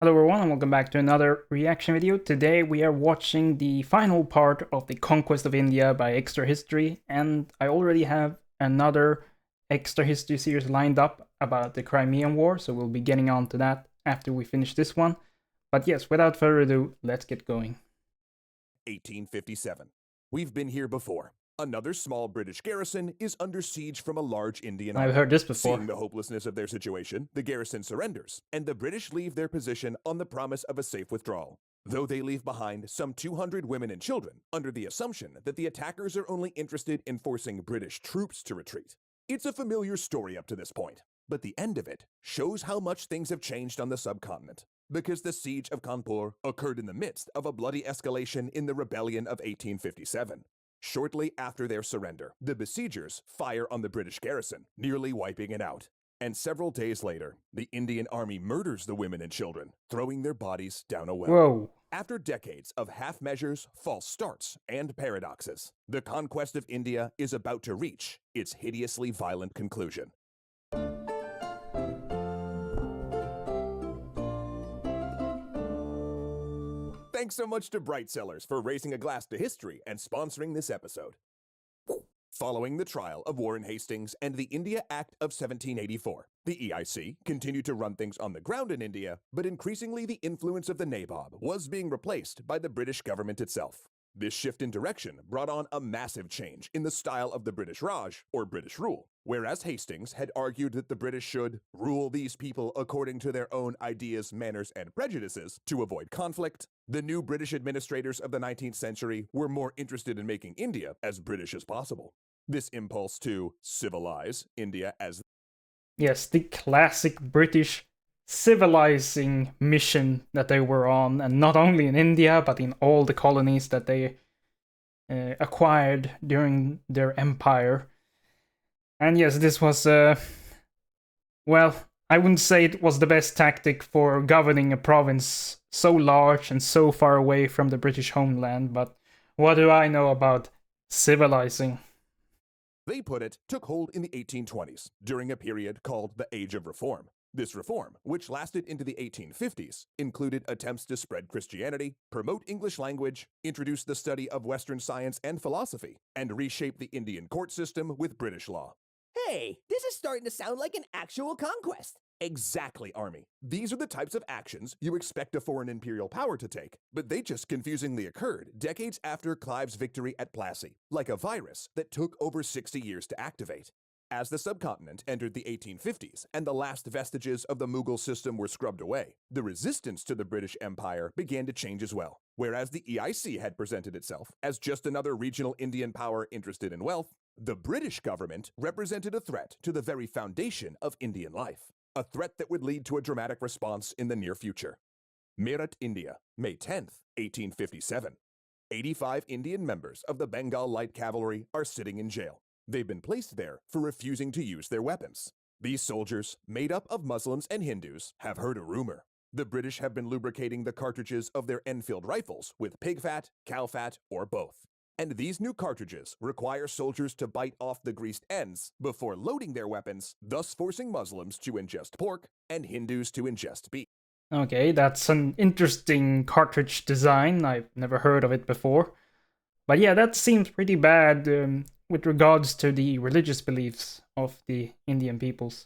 Hello everyone and welcome back to another reaction video. Today we are watching the final part of the Conquest of India by Extra History, and I already have another Extra History series lined up about the Crimean War, so we'll be getting on to that after we finish this one. But yes, without further ado, let's get going. 1857. We've been here before. Another small British garrison is under siege from a large Indian army. I've heard this before. Seeing the hopelessness of their situation, the garrison surrenders, and the British leave their position on the promise of a safe withdrawal, though they leave behind some 200 women and children under the assumption that the attackers are only interested in forcing British troops to retreat. It's a familiar story up to this point, but the end of it shows how much things have changed on the subcontinent, because the siege of Cawnpore occurred in the midst of a bloody escalation in the rebellion of 1857. Shortly after their surrender, the besiegers fire on the British garrison, nearly wiping it out. And several days later, the Indian army murders the women and children, throwing their bodies down a well. Whoa. After decades of half measures, false starts, and paradoxes, the conquest of India is about to reach its hideously violent conclusion. Thanks so much to Bright Cellars for raising a glass to history and sponsoring this episode. Following the trial of Warren Hastings and the India Act of 1784, the EIC continued to run things on the ground in India, but increasingly the influence of the Nabob was being replaced by the British government itself. This shift in direction brought on a massive change in the style of the British Raj, or British rule. Whereas Hastings had argued that the British should rule these people according to their own ideas, manners, and prejudices to avoid conflict, the new British administrators of the 19th century were more interested in making India as British as possible. This impulse to civilize India as Yes, the classic British civilizing mission that they were on, and not only in India but in all the colonies that they acquired during their empire. And yes, this was well, I wouldn't say it was the best tactic for governing a province so large and so far away from the British homeland, but what do I know about civilizing? they put it, took hold in the 1820s, during a period called the Age of Reform. This reform, which lasted into the 1850s, included attempts to spread Christianity, promote English language, introduce the study of Western science and philosophy, and reshape the Indian court system with British law. Hey, this is starting to sound like an actual conquest. Exactly, Army. These are the types of actions you expect a foreign imperial power to take, but they just confusingly occurred decades after Clive's victory at Plassey, like a virus that took over 60 years to activate. As the subcontinent entered the 1850s and the last vestiges of the Mughal system were scrubbed away, the resistance to the British Empire began to change as well. Whereas the EIC had presented itself as just another regional Indian power interested in wealth, the British government represented a threat to the very foundation of Indian life. A threat that would lead to a dramatic response in the near future. Meerut, India, May 10th, 1857. 85 Indian members of the Bengal Light Cavalry are sitting in jail. They've been placed there for refusing to use their weapons. These soldiers, made up of Muslims and Hindus, have heard a rumor. The British have been lubricating the cartridges of their Enfield rifles with pig fat, cow fat, or both. And these new cartridges require soldiers to bite off the greased ends before loading their weapons, thus forcing Muslims to ingest pork and Hindus to ingest beef. Okay, that's an interesting cartridge design. I've never heard of it before. But yeah, that seems pretty bad with regards to the religious beliefs of the Indian peoples.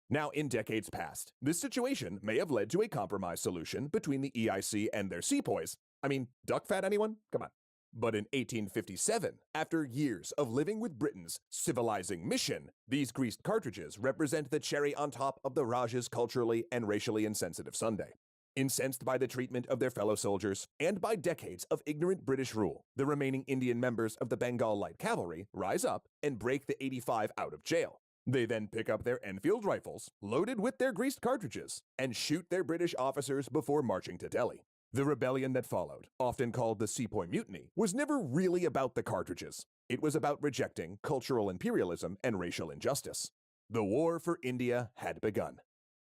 Now, in decades past, this situation may have led to a compromise solution between the EIC and their sepoys. I mean, duck fat, anyone? Come on. But in 1857, after years of living with Britain's civilizing mission, these greased cartridges represent the cherry on top of the Raj's culturally and racially insensitive sundae. Incensed by the treatment of their fellow soldiers and by decades of ignorant British rule, the remaining Indian members of the Bengal Light Cavalry rise up and break the 85 out of jail. They then pick up their Enfield rifles, loaded with their greased cartridges, and shoot their British officers before marching to Delhi. The rebellion that followed, often called the Sepoy Mutiny, was never really about the cartridges. It was about rejecting cultural imperialism and racial injustice. The war for India had begun.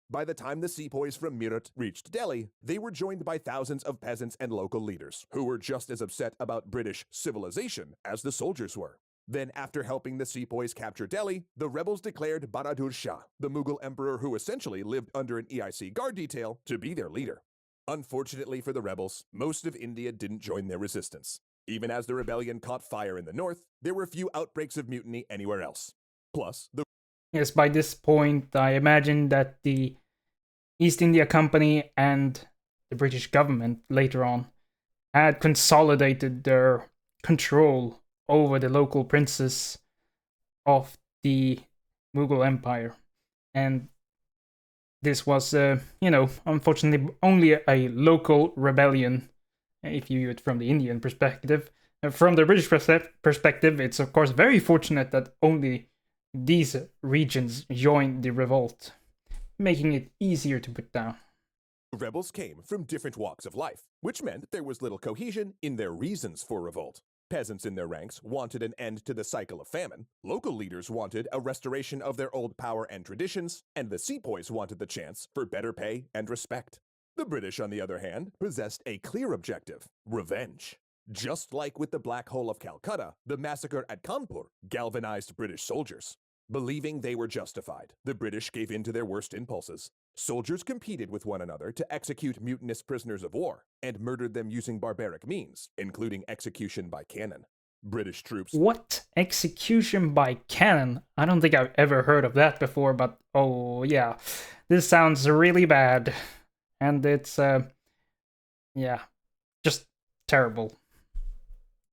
By the time the sepoys from Meerut reached Delhi, they were joined by thousands of peasants and local leaders, who were just as upset about British civilization as the soldiers were. Then, after helping the sepoys capture Delhi, the rebels declared Bahadur Shah, the Mughal emperor who essentially lived under an EIC guard detail, to be their leader. Unfortunately for the rebels, most of India didn't join their resistance. Even as the rebellion caught fire in the north, there were few outbreaks of mutiny anywhere else. Plus, Yes, by this point, I imagine that the East India Company and the British government later on had consolidated their control over the local princes of the Mughal Empire. And this was, unfortunately, only a local rebellion, if you view it from the Indian perspective. From the British perspective, it's of course very fortunate that only these regions joined the revolt, making it easier to put down. rebels came from different walks of life, which meant there was little cohesion in their reasons for revolt. Peasants in their ranks wanted an end to the cycle of famine, local leaders wanted a restoration of their old power and traditions, and the sepoys wanted the chance for better pay and respect. The British, on the other hand, possessed a clear objective: revenge. Just like with the Black Hole of Calcutta, the massacre at Cawnpore galvanized British soldiers. Believing they were justified, the British gave in to their worst impulses. Soldiers competed with one another to execute mutinous prisoners of war, and murdered them using barbaric means, including execution by cannon. British troops... What? Execution by cannon? I don't think I've ever heard of that before, but oh yeah, this sounds really bad. And it's, just terrible.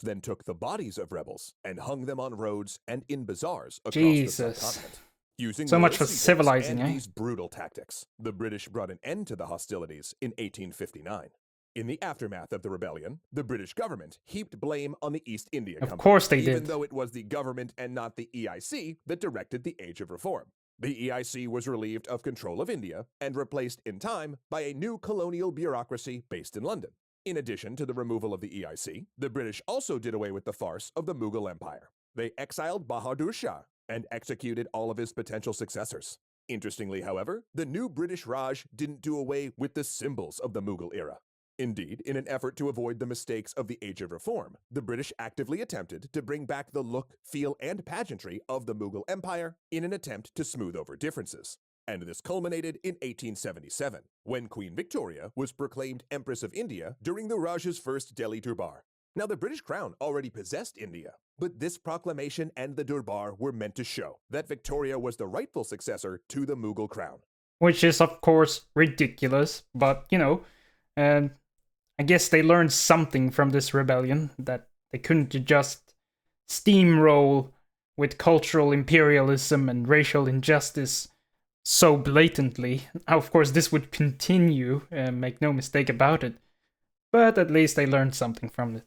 Then took the bodies of rebels and hung them on roads and in bazaars across the subcontinent. Using so much for civilizing, these brutal tactics, the British brought an end to the hostilities in 1859. In the aftermath of the rebellion, the British government heaped blame on the East India Company. Of course they did. Even though it was the government and not the EIC that directed the Age of Reform. The EIC was relieved of control of India and replaced in time by a new colonial bureaucracy based in London. In addition to the removal of the EIC, the British also did away with the farce of the Mughal Empire. They exiled Bahadur Shah and executed all of his potential successors. Interestingly, however, the new British Raj didn't do away with the symbols of the Mughal era. Indeed, in an effort to avoid the mistakes of the Age of Reform, the British actively attempted to bring back the look, feel, and pageantry of the Mughal Empire in an attempt to smooth over differences. And this culminated in 1877, when Queen Victoria was proclaimed Empress of India during the Rajah's first Delhi Durbar. Now, the British crown already possessed India, but this proclamation and the Durbar were meant to show that Victoria was the rightful successor to the Mughal crown. Which is, of course, ridiculous, but, I guess they learned something from this rebellion, that they couldn't just steamroll with cultural imperialism and racial injustice so blatantly. Of course, this would continue, make no mistake about it, but at least they learned something from it.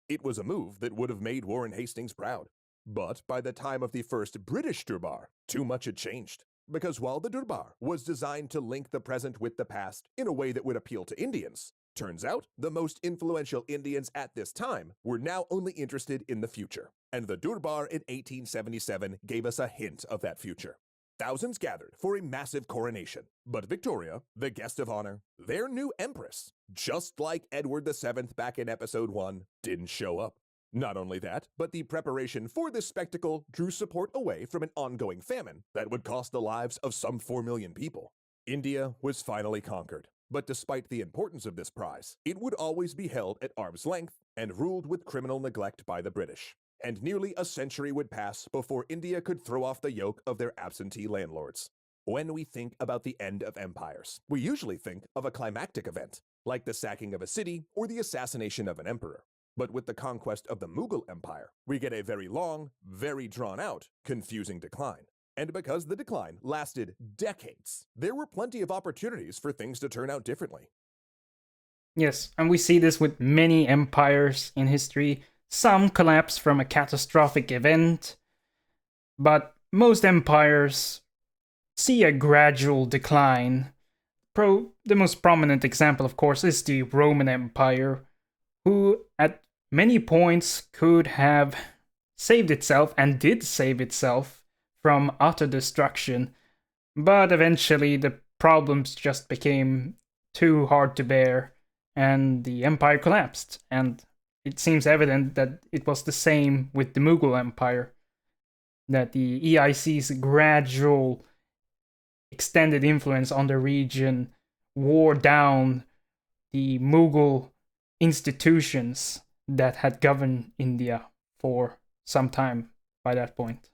It was a move that would have made Warren Hastings proud. But by the time of the first British Durbar, too much had changed. Because while the Durbar was designed to link the present with the past in a way that would appeal to Indians, turns out the most influential Indians at this time were now only interested in the future. And the Durbar in 1877 gave us a hint of that future. Thousands gathered for a massive coronation, but Victoria, the guest of honor, their new empress, just like Edward VII back in episode 1, didn't show up. Not only that, but the preparation for this spectacle drew support away from an ongoing famine that would cost the lives of some 4 million people. India was finally conquered, but despite the importance of this prize, it would always be held at arm's length and ruled with criminal neglect by the British. And nearly a century would pass before India could throw off the yoke of their absentee landlords. When we think about the end of empires, we usually think of a climactic event, like the sacking of a city or the assassination of an emperor. But with the conquest of the Mughal Empire, we get a very long, very drawn-out, confusing decline. And because the decline lasted decades, there were plenty of opportunities for things to turn out differently. Yes, and we see this with many empires in history. Some collapse from a catastrophic event, but most empires see a gradual decline. The most prominent example, of course, is the Roman Empire, who at many points could have saved itself and did save itself from utter destruction, but eventually the problems just became too hard to bear and the empire collapsed. And it seems evident that it was the same with the Mughal Empire, that the EIC's gradual extended influence on the region wore down the Mughal institutions that had governed India for some time by that point.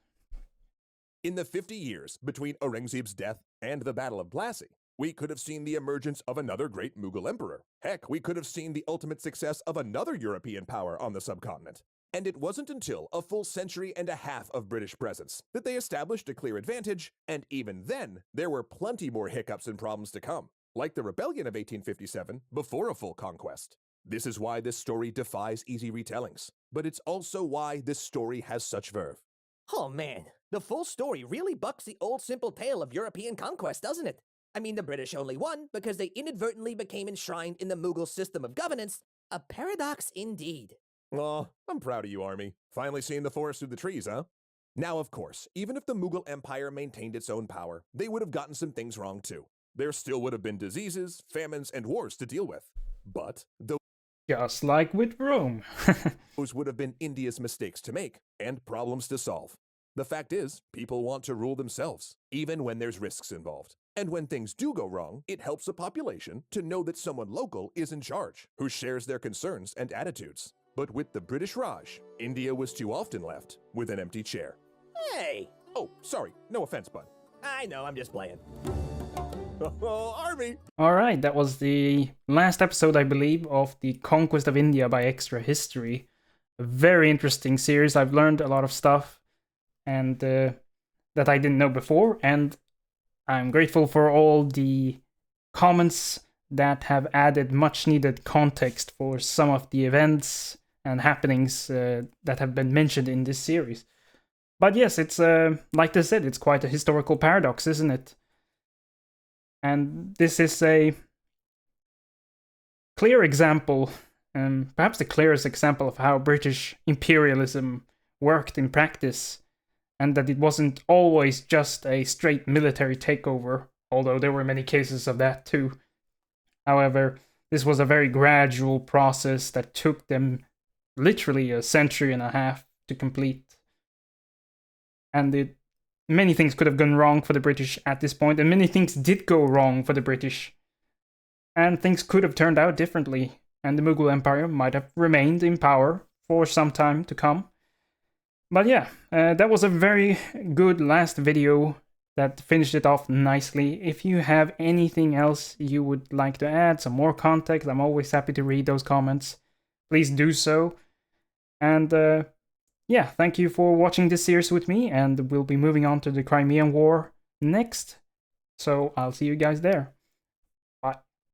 In the 50 years between Aurangzeb's death and the Battle of Plassey, we could have seen the emergence of another great Mughal emperor. Heck, we could have seen the ultimate success of another European power on the subcontinent. And it wasn't until a full century and a half of British presence that they established a clear advantage, and even then, there were plenty more hiccups and problems to come, like the rebellion of 1857 before a full conquest. This is why this story defies easy retellings, but it's also why this story has such verve. Oh man, the full story really bucks the old simple tale of European conquest, doesn't it? I mean, the British only won because they inadvertently became enshrined in the Mughal system of governance. A paradox indeed. Aw, I'm proud of you, Army. Finally seeing the forest through the trees, huh? Now, of course, even if the Mughal Empire maintained its own power, they would have gotten some things wrong too. There still would have been diseases, famines, and wars to deal with. But Just like with Rome. those would have been India's mistakes to make and problems to solve. The fact is, people want to rule themselves, even when there's risks involved. And when things do go wrong, it helps the population to know that someone local is in charge, who shares their concerns and attitudes. But with the British Raj, India was too often left with an empty chair. Hey! Oh, sorry, no offense, bud. I know, I'm just playing. Oh, Army! Alright, that was the last episode, I believe, of the Conquest of India by Extra History. A very interesting series. I've learned a lot of stuff and that I didn't know before, and I'm grateful for all the comments that have added much needed context for some of the events and happenings that have been mentioned in this series. But yes, it's like I said, it's quite a historical paradox, isn't it? And this is a clear example, perhaps the clearest example of how British imperialism worked in practice, and that it wasn't always just a straight military takeover, although there were many cases of that too. However, this was a very gradual process that took them literally a century and a half to complete. And many things could have gone wrong for the British at this point, and many things did go wrong for the British. And things could have turned out differently, and the Mughal Empire might have remained in power for some time to come. But yeah, that was a very good last video that finished it off nicely. If you have anything else you would like to add, some more context, I'm always happy to read those comments. Please do so. And yeah, thank you for watching this series with me, and we'll be moving on to the Crimean War next. So I'll see you guys there. Bye.